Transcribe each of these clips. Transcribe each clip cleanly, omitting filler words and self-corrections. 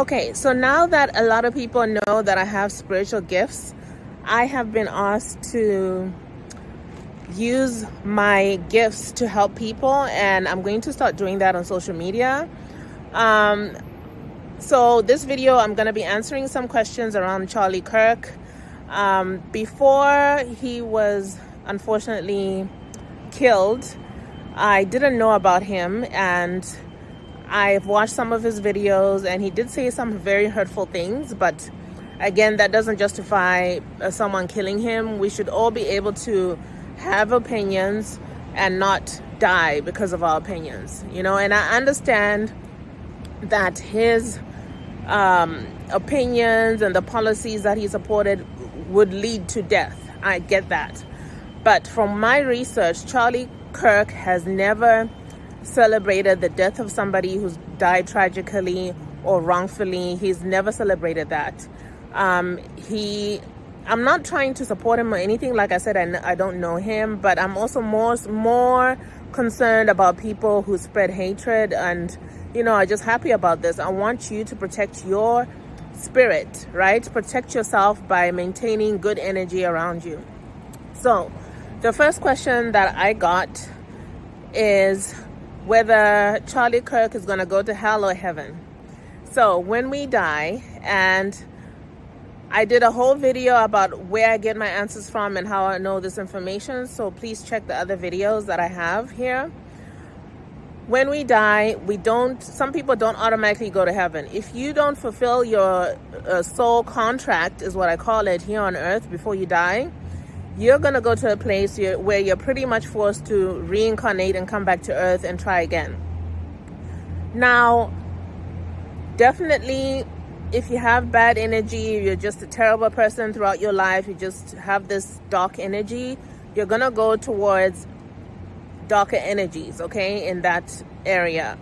Okay, so now that a lot of people know that I have spiritual gifts, I have been asked to use my gifts to help people, and I'm going to start doing that on social media. So this video, I'm going to be answering some questions around Charlie Kirk. Before he was unfortunately killed, I didn't know about him, and I've watched some of his videos, and he did say some very hurtful things, but again, that doesn't justify someone killing him. We should all be able to have opinions and not die because of our opinions, you know. And I understand that his opinions and the policies that he supported would lead to death. I get that. But from my research, Charlie Kirk has never celebrated the death of somebody who's died tragically or wrongfully. He's never celebrated that. I'm not trying to support him or anything. Like I said, I don't know him, but I'm also more concerned about people who spread hatred and, you know, are just happy about this. I want you to protect your spirit, right? Protect yourself by maintaining good energy around you. So the first question that I got is whether Charlie Kirk is going to go to hell or heaven. So when we die, and I did a whole video about where I get my answers from and how I know this information, so please check the other videos that I have here. When we die, some people don't automatically go to heaven. If you don't fulfill your soul contract, is what I call it, here on earth before you die, you're going to go to a place where you're pretty much forced to reincarnate and come back to earth and try again. Now, definitely, if you have bad energy, you're just a terrible person throughout your life, you just have this dark energy, you're going to go towards darker energies, okay, in that area.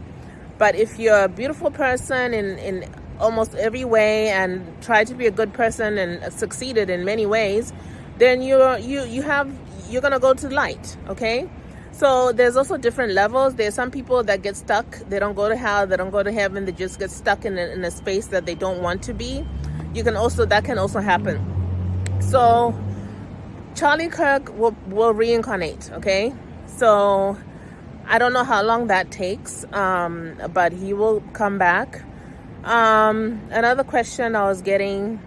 But if you're a beautiful person in almost every way and try to be a good person and succeeded in many ways, then you're going to go to light, okay? So there's also different levels. There's some people that get stuck. They don't go to hell. They don't go to heaven. They just get stuck in a space that they don't want to be. That can also happen. So Charlie Kirk will reincarnate, okay? So I don't know how long that takes, but he will come back. Another question I was getting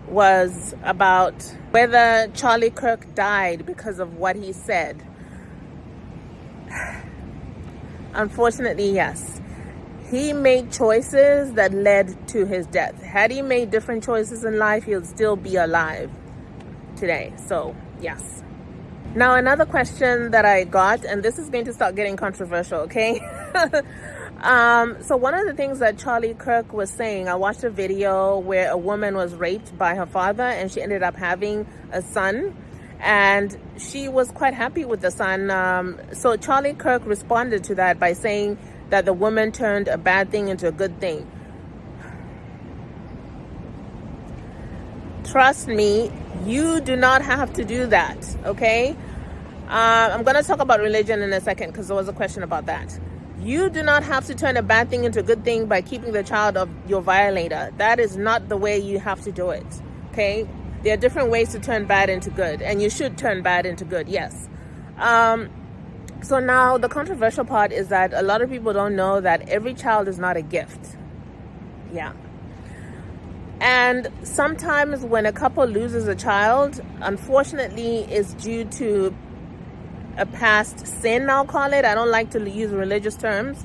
was about whether Charlie Kirk died because of what he said. Unfortunately, yes. He made choices that led to his death. Had he made different choices in life, he'll still be alive today. So, yes. Now, another question that I got, and this is going to start getting controversial, okay? So one of the things that Charlie Kirk was saying, I watched a video where a woman was raped by her father and she ended up having a son. And she was quite happy with the son. So Charlie Kirk responded to that by saying that the woman turned a bad thing into a good thing. Trust me, you do not have to do that, okay? I'm going to talk about religion in a second because there was a question about that. You do not have to turn a bad thing into a good thing by keeping the child of your violator. That is not the way you have to do it, okay? There are different ways to turn bad into good, and you should turn bad into good, yes. So now the controversial part is that a lot of people don't know that every child is not a gift. Yeah. And sometimes when a couple loses a child, unfortunately, it's due to a past sin, I'll call it. I don't like to use religious terms.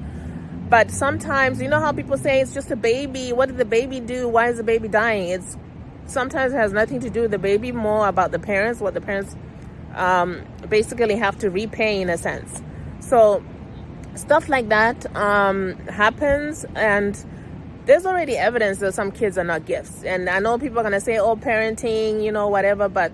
But sometimes, you know how people say it's just a baby. What did the baby do? Why is the baby dying? Sometimes it has nothing to do with the baby, more about the parents, what the parents basically have to repay in a sense. So stuff like that happens, and there's already evidence that some kids are not gifts. And I know people are going to say, oh, parenting, you know, whatever, but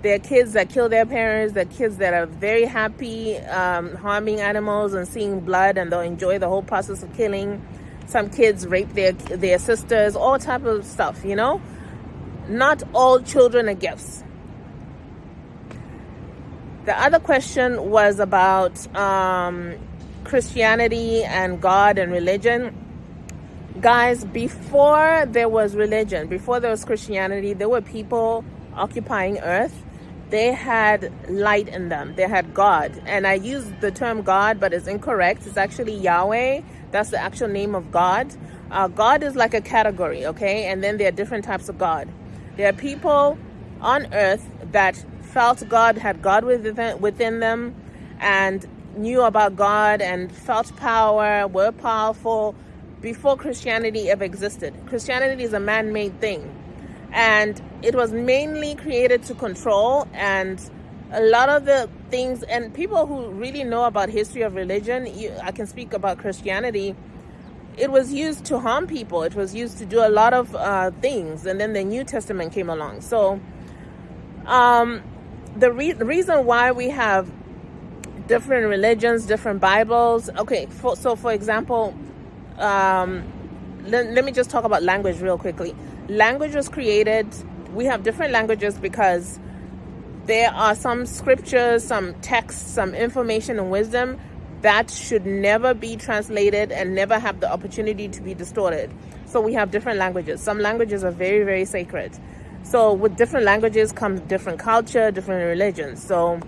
there are kids that kill their parents, there are kids that are very happy harming animals and seeing blood, and they'll enjoy the whole process of killing. Some kids rape their sisters, all type of stuff, you know. Not all children are gifts. The other question was about Christianity and God and religion. Guys, before there was religion, before there was Christianity, there were people occupying earth. They had light in them. They had God. And I use the term God, but it's incorrect. It's actually Yahweh. That's the actual name of God. God is like a category, okay? And then there are different types of God. There are people on earth that felt God, had God within them, and knew about God and felt power, were powerful before Christianity ever existed. Christianity is a man-made thing. And it was mainly created to control, and a lot of the things, and people who really know about history of religion, I can speak about Christianity, it was used to harm people. It was used to do a lot of things, and then the New Testament came along. So the reason why we have different religions, different Bibles, okay, so for example, let me just talk about language real quickly. Language was created, we have different languages because there are some scriptures, some texts, some information and wisdom that should never be translated and never have the opportunity to be distorted. So we have different languages. Some languages are very, very sacred. So with different languages comes different culture, different religions. So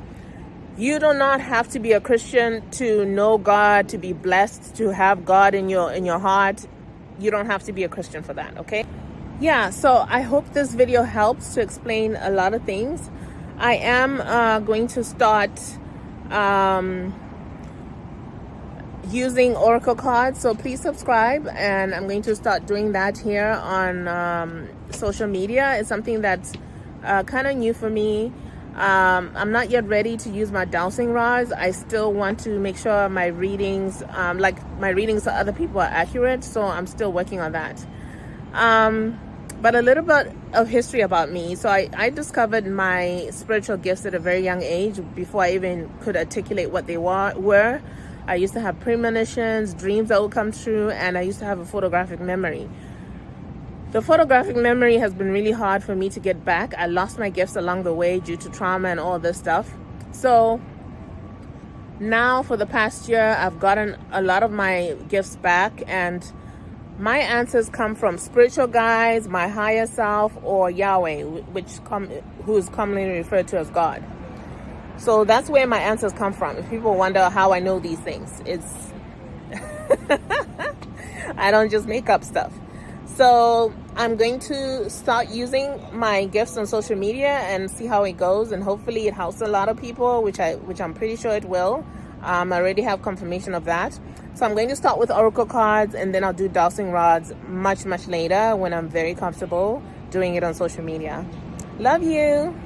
you do not have to be a Christian to know God, to be blessed, to have God in your heart. You don't have to be a Christian for that, okay? Yeah, so I hope this video helps to explain a lot of things. I am going to start using oracle cards, so please subscribe, and I'm going to start doing that here on social media. It's something that's kind of new for me. I'm not yet ready to use my dowsing rods. I still want to make sure my readings, like my readings to other people, are accurate, so I'm still working on that. But a little bit of history about me. So I discovered my spiritual gifts at a very young age, before I even could articulate what they were. I used to have premonitions, dreams that would come true, and I used to have a photographic memory. The photographic memory has been really hard for me to get back. I lost my gifts along the way due to trauma and all this stuff. So now for the past year, I've gotten a lot of my gifts back, and my answers come from spiritual guides, my higher self, or Yahweh, who is commonly referred to as God. So that's where my answers come from. If people wonder how I know these things, it's I don't just make up stuff. So I'm going to start using my gifts on social media and see how it goes, and hopefully it helps a lot of people, which I'm pretty sure it will. I already have confirmation of that. So I'm going to start with oracle cards, and then I'll do dowsing rods much later when I'm very comfortable doing it on social media. Love you.